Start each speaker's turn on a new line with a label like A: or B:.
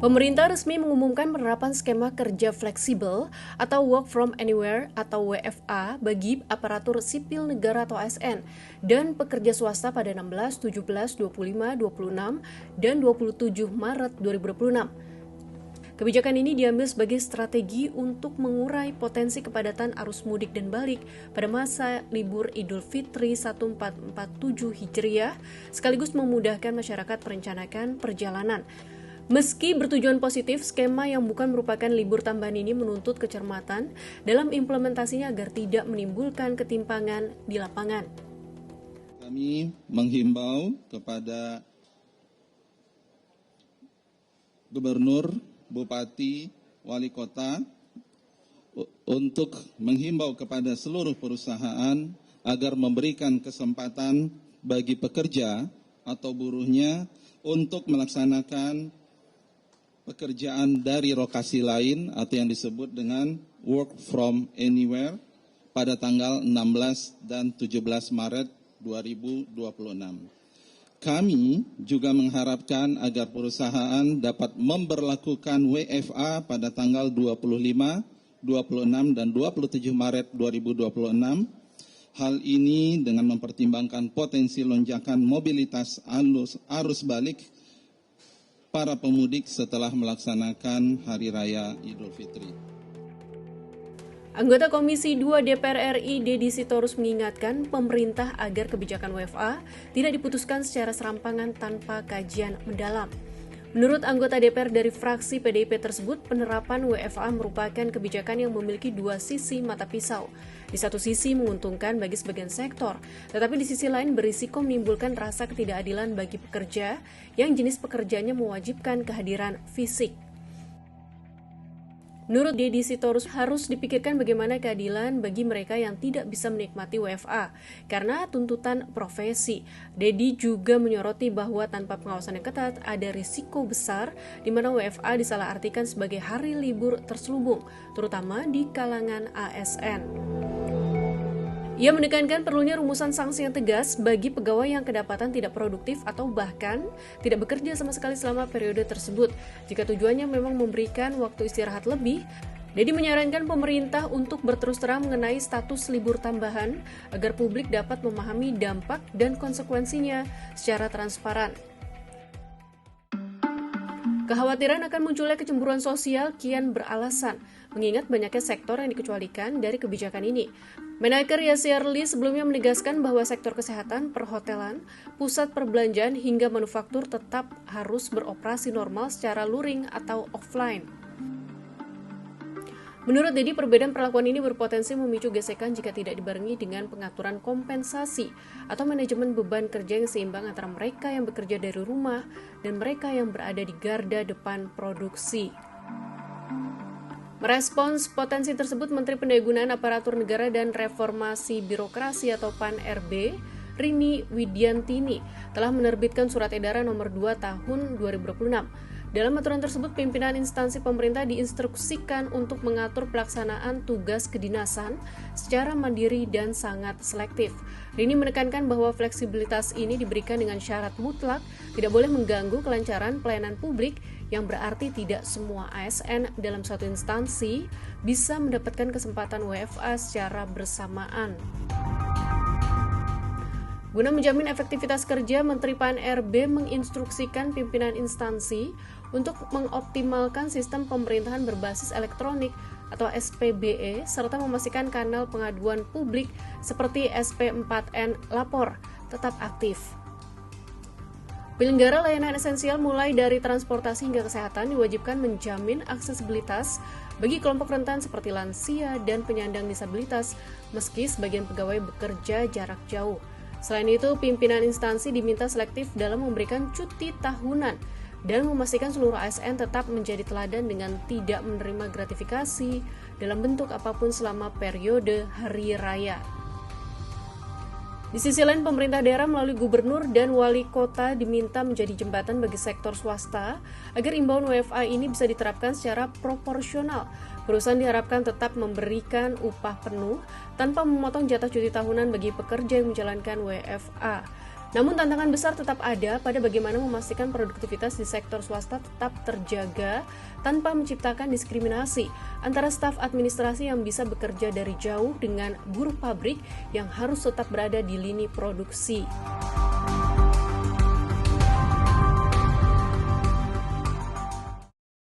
A: Pemerintah resmi mengumumkan penerapan skema kerja fleksibel atau work from anywhere atau WFA bagi aparatur sipil negara atau ASN dan pekerja swasta pada 16, 17, 25, 26, dan 27 Maret 2026. Kebijakan ini diambil sebagai strategi untuk mengurai potensi kepadatan arus mudik dan balik pada masa libur Idul Fitri 1447 Hijriah, sekaligus memudahkan masyarakat merencanakan perjalanan. Meski bertujuan positif, skema yang bukan merupakan libur tambahan ini menuntut kecermatan dalam implementasinya agar tidak menimbulkan ketimpangan di lapangan.
B: Kami menghimbau kepada Gubernur, Bupati, Wali Kota untuk menghimbau kepada seluruh perusahaan agar memberikan kesempatan bagi pekerja atau buruhnya untuk melaksanakan pekerjaan dari lokasi lain atau yang disebut dengan work from anywhere pada tanggal 16 dan 17 Maret 2026. Kami juga mengharapkan agar perusahaan dapat memberlakukan WFA pada tanggal 25, 26, dan 27 Maret 2026. Hal ini dengan mempertimbangkan potensi lonjakan mobilitas arus balik para pemudik setelah melaksanakan Hari Raya Idul Fitri.
A: Anggota Komisi 2 DPR RI Deddy Sitorus mengingatkan pemerintah agar kebijakan WFA tidak diputuskan secara serampangan tanpa kajian mendalam. Menurut anggota DPR dari fraksi PDIP tersebut, penerapan WFA merupakan kebijakan yang memiliki dua sisi mata pisau. Di satu sisi menguntungkan bagi sebagian sektor, tetapi di sisi lain berisiko menimbulkan rasa ketidakadilan bagi pekerja yang jenis pekerjaannya mewajibkan kehadiran fisik. Menurut Deddy Sitorus, harus dipikirkan bagaimana keadilan bagi mereka yang tidak bisa menikmati WFA karena tuntutan profesi. Deddy juga menyoroti bahwa tanpa pengawasan yang ketat ada risiko besar di mana WFA disalahartikan sebagai hari libur terselubung, terutama di kalangan ASN. Ia menekankan perlunya rumusan sanksi yang tegas bagi pegawai yang kedapatan tidak produktif atau bahkan tidak bekerja sama sekali selama periode tersebut. Jika tujuannya memang memberikan waktu istirahat lebih, Deddy menyarankan pemerintah untuk berterus terang mengenai status libur tambahan agar publik dapat memahami dampak dan konsekuensinya secara transparan. Kekhawatiran akan munculnya kecemburuan sosial kian beralasan, mengingat banyaknya sektor yang dikecualikan dari kebijakan ini. Menaker Yasirli sebelumnya menegaskan bahwa sektor kesehatan, perhotelan, pusat perbelanjaan hingga manufaktur tetap harus beroperasi normal secara luring atau offline. Menurut Deddy, perbedaan perlakuan ini berpotensi memicu gesekan jika tidak dibarengi dengan pengaturan kompensasi atau manajemen beban kerja yang seimbang antara mereka yang bekerja dari rumah dan mereka yang berada di garda depan produksi. Merespons potensi tersebut, Menteri Pendayagunaan Aparatur Negara dan Reformasi Birokrasi atau PAN-RB, Rini Widiantini, telah menerbitkan Surat Edaran Nomor 2 Tahun 2026. Dalam aturan tersebut, pimpinan instansi pemerintah diinstruksikan untuk mengatur pelaksanaan tugas kedinasan secara mandiri dan sangat selektif. Rini menekankan bahwa fleksibilitas ini diberikan dengan syarat mutlak, tidak boleh mengganggu kelancaran pelayanan publik, yang berarti tidak semua ASN dalam satu instansi bisa mendapatkan kesempatan WFA secara bersamaan. Guna menjamin efektivitas kerja, Menteri PAN-RB menginstruksikan pimpinan instansi untuk mengoptimalkan sistem pemerintahan berbasis elektronik atau SPBE serta memastikan kanal pengaduan publik seperti SP4N Lapor tetap aktif. Penyelenggara layanan esensial mulai dari transportasi hingga kesehatan diwajibkan menjamin aksesibilitas bagi kelompok rentan seperti lansia dan penyandang disabilitas meski sebagian pegawai bekerja jarak jauh. Selain itu, pimpinan instansi diminta selektif dalam memberikan cuti tahunan dan memastikan seluruh ASN tetap menjadi teladan dengan tidak menerima gratifikasi dalam bentuk apapun selama periode hari raya. Di sisi lain, pemerintah daerah melalui gubernur dan wali kota diminta menjadi jembatan bagi sektor swasta agar imbauan WFA ini bisa diterapkan secara proporsional. Perusahaan diharapkan tetap memberikan upah penuh tanpa memotong jatah cuti tahunan bagi pekerja yang menjalankan WFA. Namun tantangan besar tetap ada pada bagaimana memastikan produktivitas di sektor swasta tetap terjaga tanpa menciptakan diskriminasi antara staf administrasi yang bisa bekerja dari jauh dengan buruh pabrik yang harus tetap berada di lini produksi.